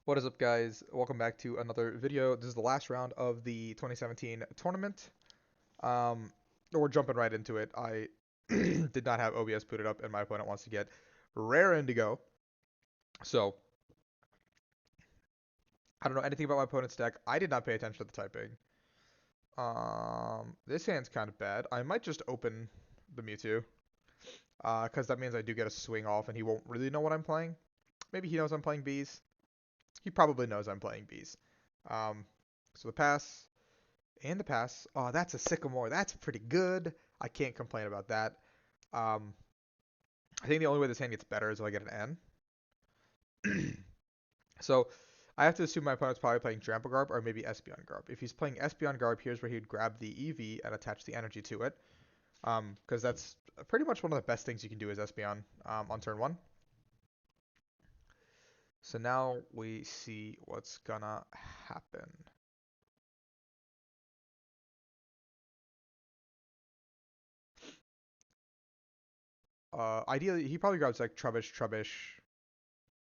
What is up, guys? Welcome back to another video. This is the last round of the 2017 tournament. We're jumping right into it. I did not have OBS booted up, and my opponent wants to get Rare Indigo. So, I don't know anything about my opponent's deck. I did not pay attention to the typing. This hand's kind of bad. I might just open the Mewtwo, because that means I do get a swing off, and he won't really know what I'm playing. Maybe he knows I'm playing bees. He probably knows I'm playing bees. So the pass. And the pass. Oh, that's a Sycamore. That's pretty good. I can't complain about that. Um, I think the only way this hand gets better is if I get an N. So I have to assume my opponent's probably playing Drampa Garb or maybe Espeon Garb. If he's playing Espeon Garb, here's where he would grab the EV and attach the energy to it. Because that's pretty much one of the best things you can do as Espeon on turn 1. So now we see what's gonna happen. Ideally, he probably grabs like Trubbish.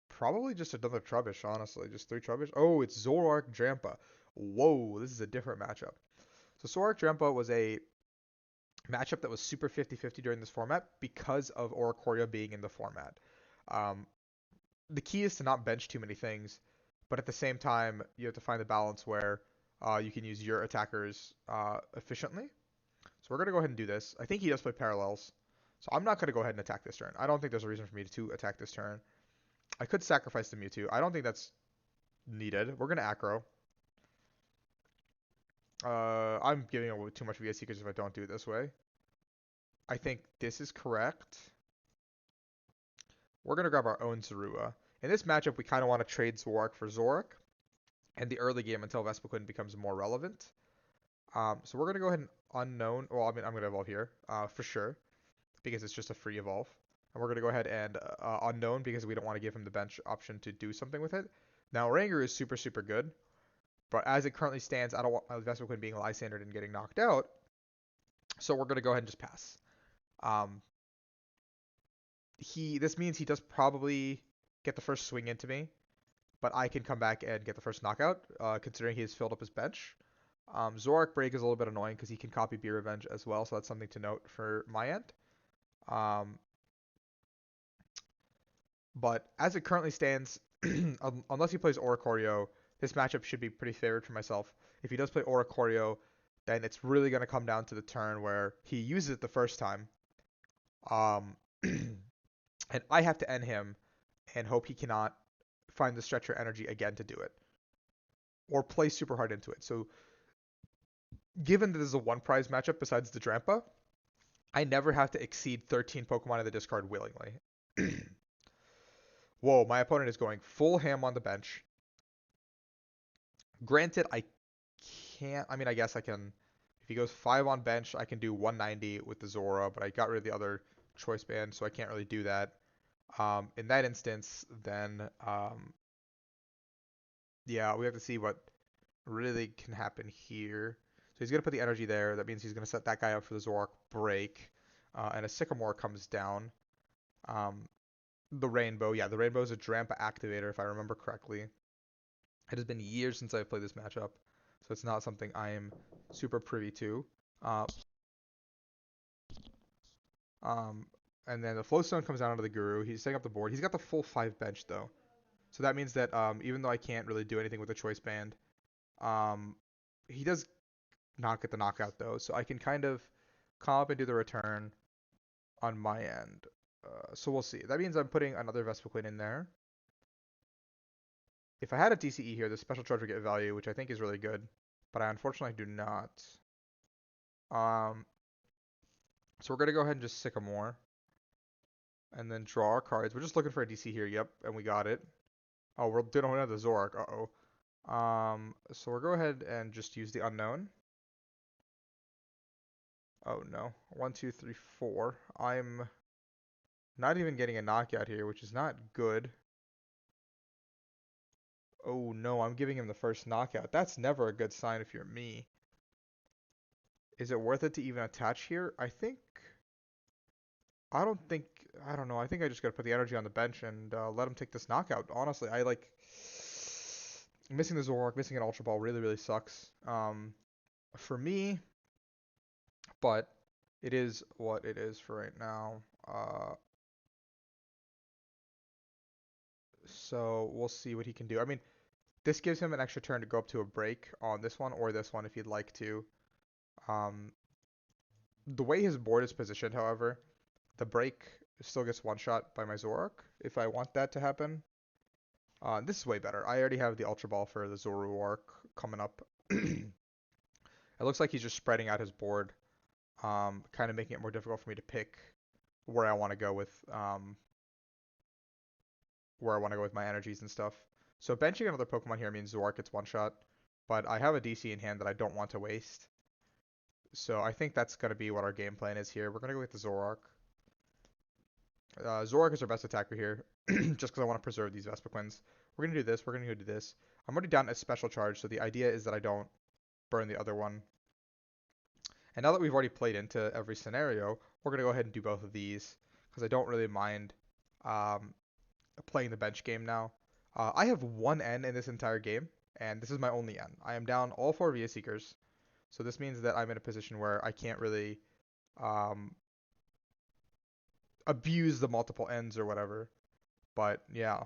Probably just another Trubbish, honestly. Just 3 Trubbish. Oh, it's Zoroark Drampa. Whoa, this is a different matchup. So Zoroark Drampa was a matchup that was super 50-50 during this format because of Oricorio being in the format. Um, the key is to not bench too many things, but at the same time, you have to find the balance where you can use your attackers efficiently. So we're going to go ahead and do this. I think he does play Parallels. So I'm not going to go ahead and attack this turn. I don't think there's a reason for me to attack this turn. I could sacrifice the Mewtwo. I don't think that's needed. We're going to Acro. I'm giving away too much VS Seekers if I don't do it this way. I think this is correct. We're going to grab our own Zorua. In this matchup, we kind of want to trade Zoroark for Zoroark in the early game until Vespiquen becomes more relevant. So we're going to go ahead and Unknown. Well, I mean, I'm going to evolve here for sure because it's just a free evolve. And we're going to go ahead and Unknown because we don't want to give him the bench option to do something with it. Now, Ranger is super, super good. But as it currently stands, I don't want Vespiquen being Lysandered and getting knocked out. So we're going to go ahead and just pass. This means he does probably get the first swing into me. But I can come back and get the first knockout, considering he has filled up his bench. Zoroark Break is a little bit annoying because he can copy Be Revenge as well, so that's something to note for my end. But as it currently stands, unless he plays Oricorio, this matchup should be pretty favored for myself. If he does play Oricorio, then it's really going to come down to the turn where he uses it the first time. And I have to end him and hope he cannot find the stretcher energy again to do it. Or play super hard into it. So given that this is a one prize matchup besides the Drampa, I never have to exceed 13 Pokemon in the discard willingly. Whoa, my opponent is going full ham on the bench. Granted, I can't. I mean, I guess I can. If he goes 5 on bench, I can do 190 with the Zora, but I got rid of the other choice band, so I can't really do that. In that instance, then, yeah, we have to see what really can happen here. So he's going to put the energy there. That means he's going to set that guy up for the Zoroark break. And a Sycamore comes down. The Rainbow. Yeah, the Rainbow is a Drampa activator, if I remember correctly. It has been years since I've played this matchup, so it's not something I am super privy to. And then the Flowstone comes down onto the Guru. He's setting up the board. He's got the full 5 bench, though. So that means that even though I can't really do anything with the choice band, he does not get the knockout, though. So I can kind of come up and do the return on my end. So we'll see. That means I'm putting another Vespiquen in there. If I had a DCE here, the special charge would get value, which I think is really good. But I unfortunately do not. So we're going to go ahead and just Sycamore. And then draw our cards. We're just looking for a DC here. Yep, and we got it. Oh, we don't have the Zoroark. Uh-oh. So we'll go ahead and just use the Unknown. Oh, no. 1, 2, 3, 4. I'm not even getting a knockout here, which is not good. Oh, no. I'm giving him the first knockout. That's never a good sign if you're me. Is it worth it to even attach here? I don't know. I think I just gotta put the energy on the bench and let him take this knockout. Honestly, I like. Missing the Zoroark, missing an Ultra Ball really, really sucks. For me, but it is what it is for right now. So we'll see what he can do. I mean, this gives him an extra turn to go up to a break on this one or this one if he'd like to. Um, the way his board is positioned, however, the break still gets one shot by my Zoroark if I want that to happen. This is way better. I already have the Ultra Ball for the Zoroark coming up. It looks like he's just spreading out his board, kind of making it more difficult for me to pick where I want to go with my energies and stuff. So benching another Pokemon here means Zoroark gets one shot, but I have a DC in hand that I don't want to waste. So I think that's going to be what our game plan is here. We're going to go with the Zoroark. Zoroark is our best attacker here, just because I want to preserve these Vespiquens. We're going to do this. We're going to do this. I'm already down a special charge, so the idea is that I don't burn the other one. And now that we've already played into every scenario, we're going to go ahead and do both of these, because I don't really mind um, playing the bench game now. I have one N in this entire game, and this is my only N. I am down all 4 VS Seekers, so this means that I'm in a position where I can't really um, abuse the multiple Ns or whatever. But yeah.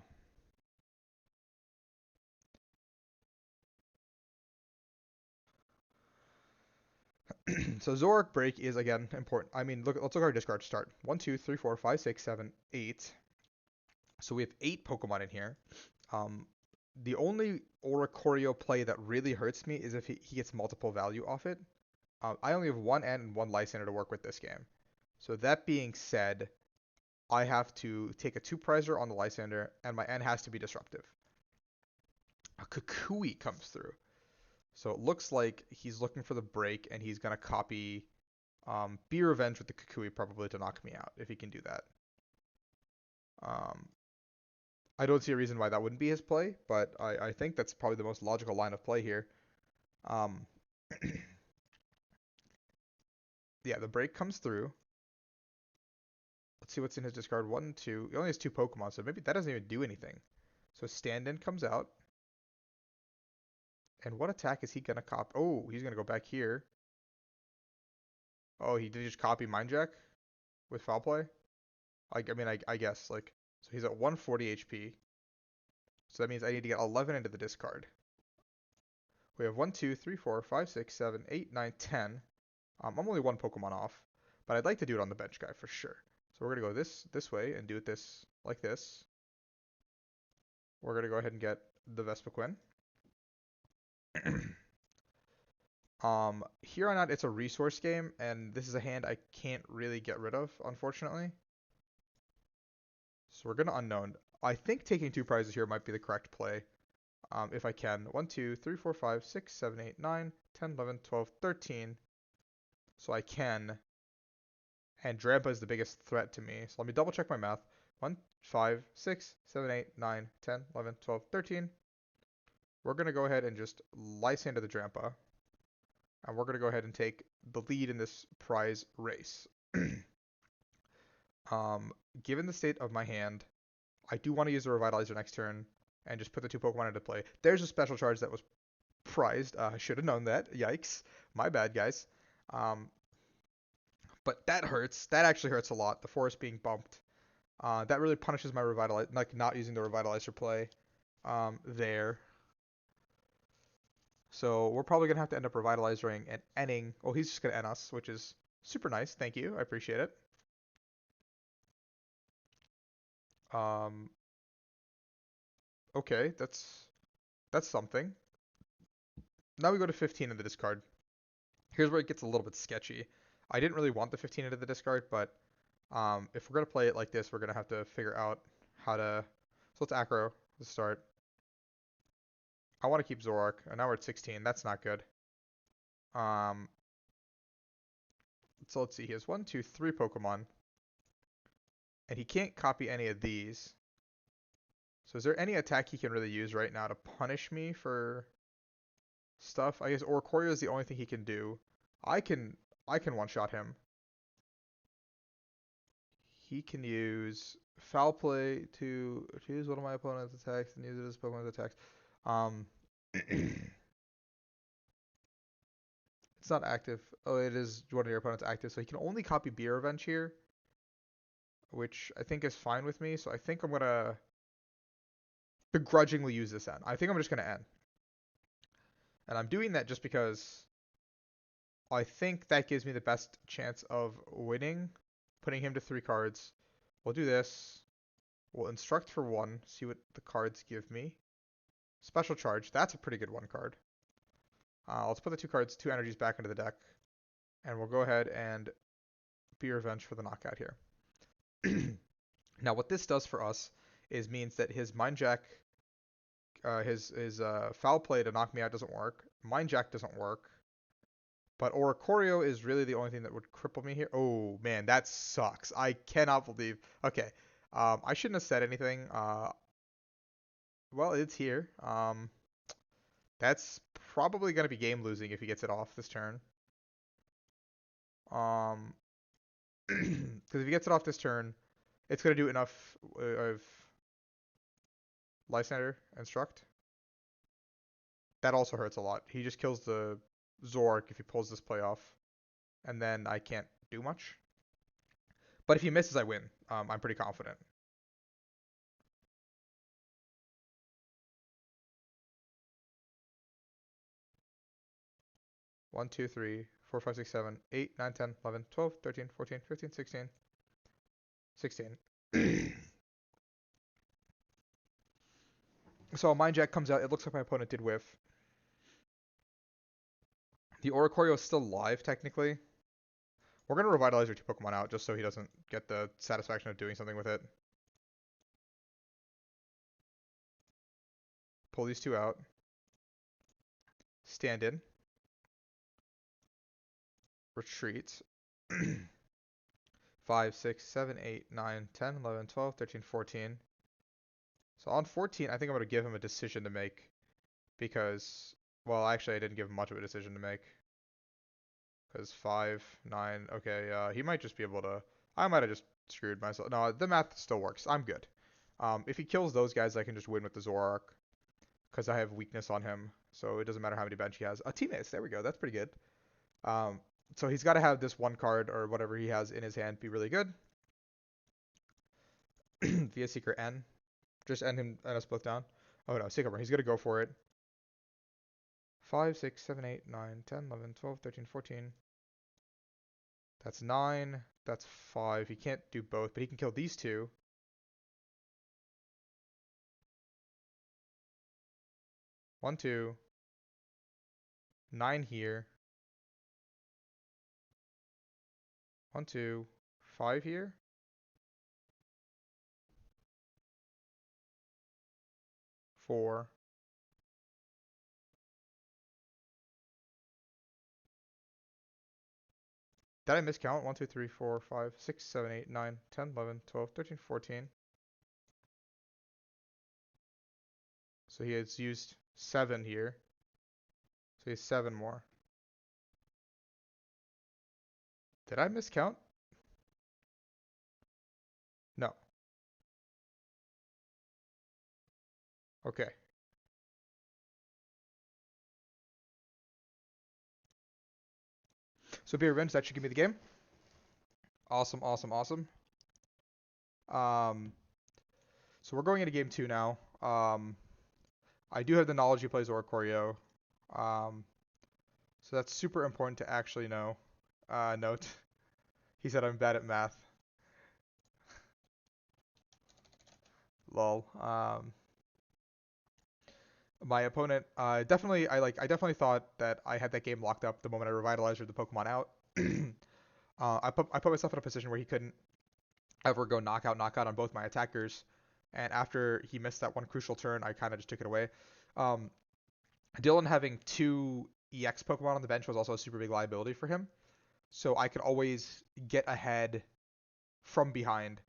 So Zoroark break is again important. I mean, let's look at our discard start. 1, 2, 3, 4, 5, 6, 7, 8. So we have 8 Pokemon in here. Um, the only Oricorio play that really hurts me is if he gets multiple value off it. I only have one N and one Lysander to work with this game. So that being said, I have to take a 2-prizer on the Lysander, and my N has to be disruptive. A Kukui comes through. So it looks like he's looking for the break, and he's going to copy Be Revenge with the Kukui probably to knock me out, if he can do that. I don't see a reason why that wouldn't be his play, but I think that's probably the most logical line of play here. Um, yeah, the break comes through. Let's see what's in his discard. 1, 2. He only has 2 Pokemon, so maybe that doesn't even do anything. So stand-in comes out. And what attack is he going to copy? Oh, he's going to go back here. Oh, he did just copy Mind Jack with Foul Play? I guess. So he's at 140 HP. So that means I need to get 11 into the discard. We have 1, 2, 3, 4, 5, 6, 7, 8, 9, 10. I'm only 1 Pokemon off, but I'd like to do it on the bench guy for sure. So we're going to go this way and do it like this. We're going to go ahead and get the Vespiquen. Here on out, it's a resource game, and this is a hand I can't really get rid of, unfortunately. So we're going to Unknown. I think taking 2 prizes here might be the correct play, if I can. 1, 2, 3, 4, 5, 6, 7, 8, 9, 10, 11, 12, 13. So I can. And Drampa is the biggest threat to me. So let me double check my math. 1, 5, 6, 7, 8, 9, 10, 11, 12, 13. We're going to go ahead and just Lysander the Drampa. And we're going to go ahead and take the lead in this prize race. Given the state of my hand, I do want to use the Revitalizer next turn and just put the 2 Pokemon into play. There's a special charge that was prized. I should have known that. Yikes. My bad, guys. But that hurts. That actually hurts a lot. The forest being bumped. That really punishes my Revitalizer, like not using the Revitalizer play there. So we're probably going to have to end up Revitalizing and ending. Oh, he's just going to end us, which is super nice. Thank you. I appreciate it. Okay, that's something. Now we go to 15 in the discard. Here's where it gets a little bit sketchy. I didn't really want the 15 into the discard, but if we're going to play it like this, we're going to have to figure out how to... So let's Acro to start. I want to keep Zoroark, and now we're at 16. That's not good. So let's see. He has 1, 2, 3 Pokemon. And he can't copy any of these. So is there any attack he can really use right now to punish me for stuff? I guess Oricorio is the only thing he can do. I can one-shot him. He can use Foul Play to choose one of my opponent's attacks and use it as Pokemon's attacks. It's not active. Oh, it is one of your opponent's active, so he can only copy Beer Revenge here, which I think is fine with me. So I think I'm gonna begrudgingly use this N. I think I'm just gonna N, and I'm doing that just because I think that gives me the best chance of winning, putting him to 3 cards. We'll do this. We'll instruct for 1, see what the cards give me. Special charge. That's a pretty good 1 card. Let's put the 2 energies back into the deck, and we'll go ahead and be revenge for the knockout here. Now, what this does for us is means that his Mind Jack, his foul play to knock me out doesn't work. Mind Jack doesn't work. But Oricorio is really the only thing that would cripple me here. Oh, man, that sucks. I cannot believe. Okay. I shouldn't have said anything. Well, it's here. That's probably going to be game losing if he gets it off this turn. Because if he gets it off this turn, it's going to do enough of Lysander Instruct. That also hurts a lot. He just kills the Zoroark if he pulls this play off. And then I can't do much. But if he misses, I win. I'm pretty confident. One, 2, 3, 4, 5, 6, 7, 8, 9, 10, 11, 12, 13, 14, 15, 16, 16. So a Mind Jack comes out. It looks like my opponent did whiff. The Oricorio is still live, technically. We're going to revitalize your 2 Pokemon out just so he doesn't get the satisfaction of doing something with it. Pull these 2 out. Stand in. Retreat. 5, 6, 7, 8, 9, 10, 11, 12, 13, 14. So on 14, I think I'm going to give him a decision to make. Because, well, actually, I didn't give him much of a decision to make. Because 5, 9, okay, he might just be able to... I might have just screwed myself. No, the math still works. I'm good. If he kills those guys, I can just win with the Zoroark. Because I have weakness on him. So it doesn't matter how many bench he has. Teammates, there we go. That's pretty good. So he's got to have this 1 card or whatever he has in his hand be really good. Vespiquen N. Just end him and us both down. Oh no, Sycamore. He's going to go for it. 5, 6, 7, 8, 9, 10, 11, 12, 13, 14. That's 9. That's 5. He can't do both, but he can kill these 2. One, 2. 9 here. 1, 2. 5 here. 4. Did I miscount? 1, 2, 3, 4, 5, 6, 7, 8, 9, 10, 11, 12, 13, 14. So he has used 7 here. So he has 7 more. Did I miscount? No. Okay. So Be Revenge, that should give me the game. Awesome, awesome, awesome. So we're going into game 2 now. I do have the knowledge he plays Oricorio. So that's super important to actually know. Note. He said I'm bad at math. Lol. My opponent, I definitely thought that I had that game locked up the moment I revitalized the Pokemon out. I put myself in a position where he couldn't ever go knockout on both my attackers, and after he missed that one crucial turn, I kind of just took it away. Dillon having 2 EX Pokemon on the bench was also a super big liability for him, so I could always get ahead from behind.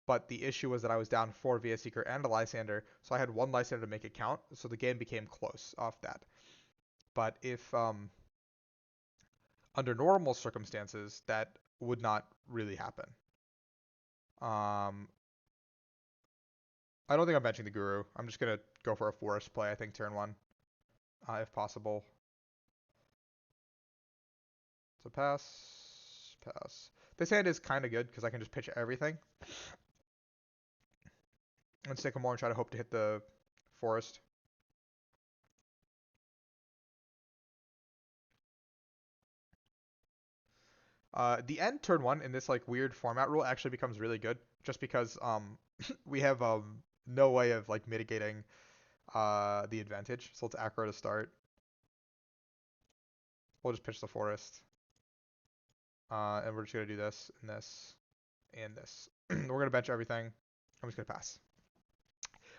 But the issue was that I was down 4 Vespiquen and a Lysander, so I had 1 Lysander to make it count, so the game became close off that. But if under normal circumstances, that would not really happen. I don't think I'm benching the Guru. I'm just gonna go for a forest play, I think, turn 1. if possible. So pass, pass. This hand is kind of good because I can just pitch everything and Sycamore and try to hope to hit the forest. The end turn one in this like weird format rule actually becomes really good just because we have no way of like mitigating the advantage. So let's aggro to start. We'll just pitch the forest. And we're just gonna do this and this and this. We're gonna bench everything. I'm just gonna pass.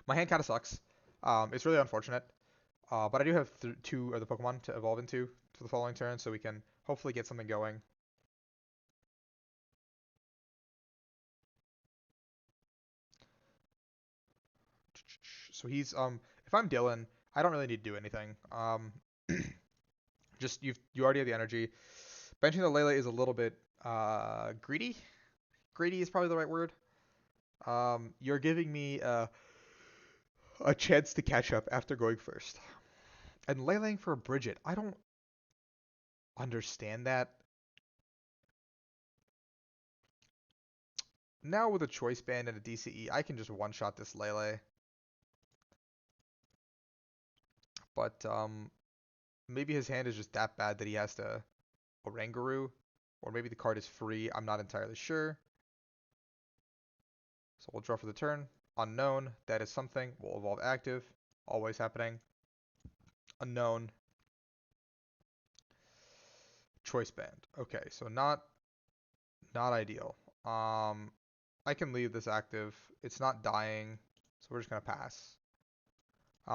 My hand kind of sucks. It's really unfortunate. But I do have two of the Pokemon to evolve into for the following turn, so we can hopefully get something going. So he's if I'm Dillon, I don't really need to do anything. Just you already have the energy. Benching the Lele is a little bit greedy. Greedy is probably the right word. You're giving me a chance to catch up after going first. And Leleing for a Bridget, I don't understand that. Now with a Choice Band and a DCE, I can just one-shot this Lele. But maybe his hand is just that bad that he has to Oranguru. Or maybe the card is free. I'm not entirely sure. So we'll draw for the turn. Unknown. That is something. We'll evolve active. Always happening. Unknown. Choice Band. Okay, so not ideal. I can leave this active. It's not dying, so we're just gonna pass.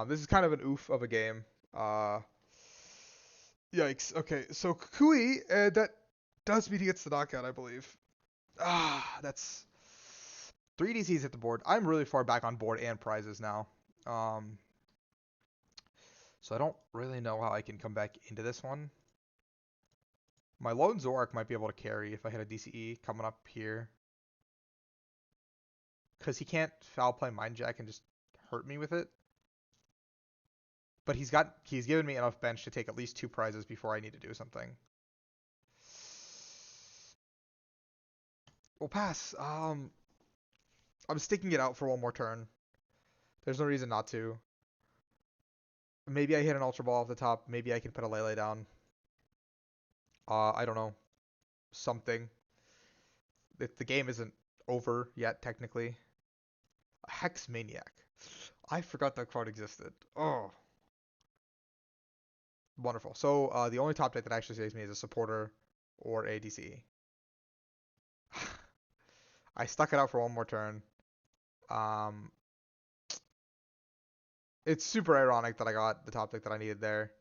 This is kind of an oof of a game. Yikes. Okay, so Kukui, that does mean he gets the knockout, I believe. That's 3 DCs hit the board. I'm really far back on board and prizes now. So I don't really know how I can come back into this one. My lone Zoroark might be able to carry if I hit a DCE coming up here. Because he can't foul play Mind Jack and just hurt me with it. But he's given me enough bench to take at least 2 prizes before I need to do something. We'll pass. I'm sticking it out for one more turn. There's no reason not to. Maybe I hit an Ultra Ball off the top. Maybe I can put a Lele down. I don't know. Something. The game isn't over yet, technically. Hex Maniac. I forgot that card existed. Oh. Wonderful. So the only top deck that actually saves me is a supporter or a DCE. I stuck it out for one more turn. It's super ironic that I got the top deck that I needed there.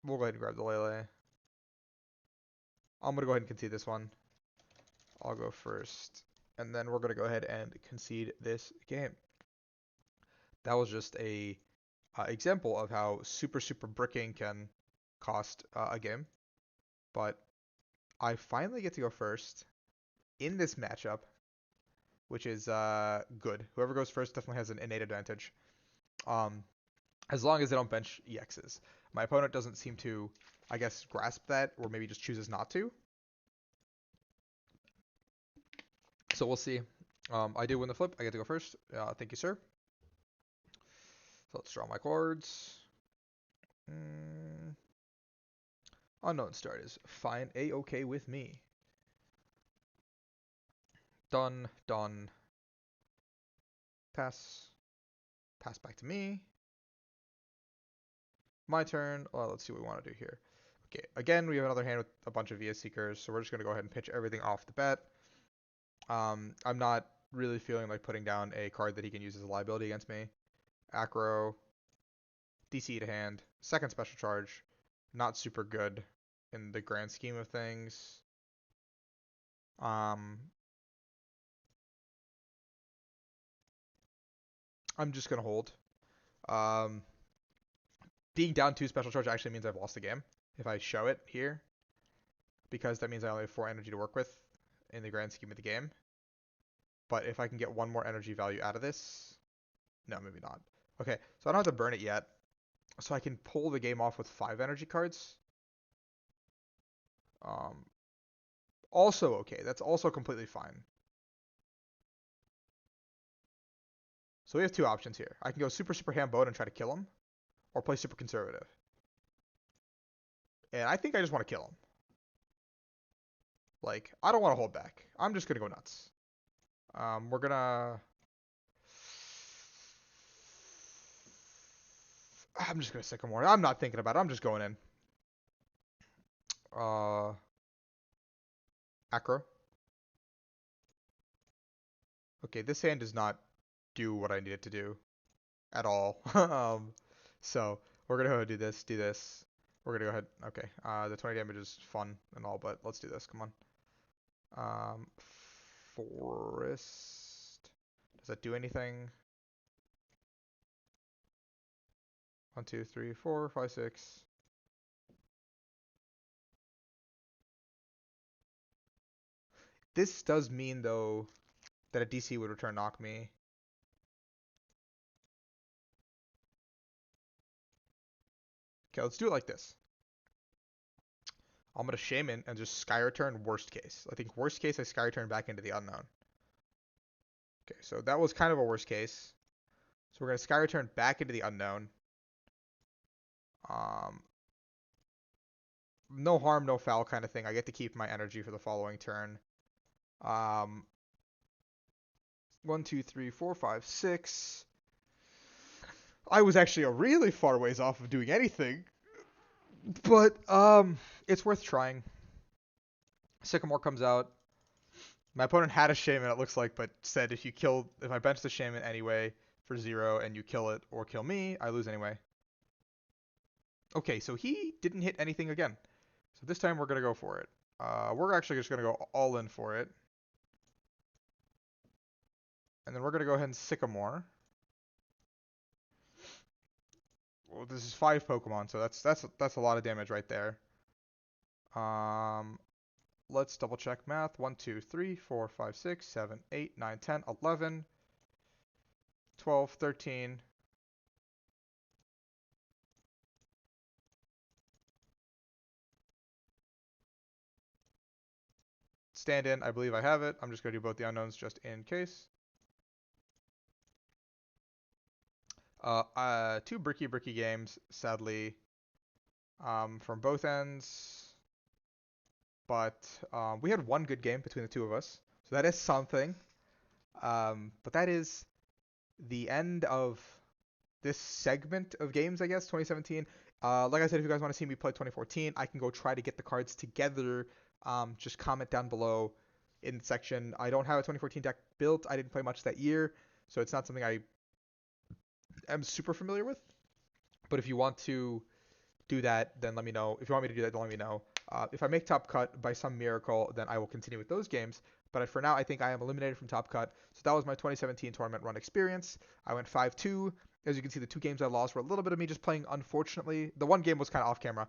We'll go ahead and grab the Lele. I'm going to go ahead and concede this one. I'll go first. And then we're going to go ahead and concede this game. That was just a example of how super bricking can cost a game. But I finally get to go first in this matchup, which is good. Whoever goes first definitely has an innate advantage. As long as they don't bench EXs. My opponent doesn't seem to, I guess, grasp that, or maybe just chooses not to. So we'll see. I do win the flip. I get to go first. Thank you, sir. So let's draw my cards. Unknown start is fine. A-okay with me. Done. Pass. Pass back to me. My turn. Well, let's see what we want to do here. Okay, again, we have another hand with a bunch of VS Seekers, so we're just going to go ahead and pitch everything off the bat. I'm not really feeling like putting down a card that he can use as a liability against me. Acro. DC to hand. Second special charge. Not super good in the grand scheme of things. I'm just going to hold. Being down 2 special charge actually means I've lost the game if I show it here, because that means I only have 4 energy to work with in the grand scheme of the game. But if I can get 1 more energy value out of this, No, maybe not. Okay, so I don't have to burn it yet. So I can pull the game off with 5 energy cards. Um, Also okay. That's also completely fine. So we have two options here. I can go super, super ham boat and try to kill him, or play super conservative. And I think I just want to kill him. Like, I don't want to hold back. I'm just going to go nuts. We're going to... I'm just going to Sycamore. I'm not thinking about it. I'm just going in. Acro. Okay, this hand does not do what I need it to do at all. So we're gonna go ahead and do this. We're gonna go ahead. Okay, the 20 damage is fun and all, but let's do this. Come on. Forest. Does that do anything? 1, 2, 3, 4, 5, 6. This does mean though that a DC would return knock me. Okay, let's do it like this. I'm gonna Shaman and just Sky Return worst case. I think worst case I Sky Return back into the unknown. Okay, so that was kind of a worst case. So we're gonna Sky Return back into the unknown. Um, no harm, no foul kind of thing. I get to keep my energy for the following turn. 1, 2, 3, 4, 5, 6. I was actually a really far ways off of doing anything, but it's worth trying. Sycamore comes out. My opponent had a Shaman, it looks like, but said if I bench the Shaman anyway for 0 and you kill it or kill me, I lose anyway. Okay, so he didn't hit anything again. So this time we're gonna go for it. We're actually just gonna go all in for it. And then we're gonna go ahead and Sycamore. Well, this is 5 Pokemon, so that's a lot of damage right there. Let's double check math. 1, 2, 3, 4, 5, 6, 7, 8, 9, 10, 11, 12, 13. Stand in, I believe I have it. I'm just gonna do both the unknowns just in case. 2 bricky games, sadly, from both ends. But we had 1 good game between the 2 of us, so that is something. But that is the end of this segment of games, I guess, 2017. Like I said, if you guys want to see me play 2014, I can go try to get the cards together. Just comment down below in the section. I don't have a 2014 deck built. I didn't play much that year, so it's not something I am super familiar with. But if you want to do that, then let me know. If you want me to do that, then let me know. If I make Top Cut by some miracle, then I will continue with those games. But for now, I think I am eliminated from Top Cut. So that was my 2017 tournament run experience. I went 5-2. As you can see, the 2 games I lost were a little bit of me just playing, unfortunately. The 1 game was kind of off camera.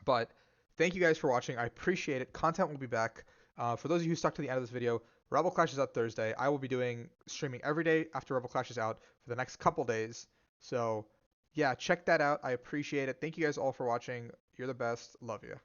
But thank you guys for watching. I appreciate it. Content will be back. For those of you who stuck to the end of this video, Rebel Clash is out Thursday. I will be streaming every day after Rebel Clash is out for the next couple days. So yeah, check that out. I appreciate it. Thank you guys all for watching. You're the best. Love you.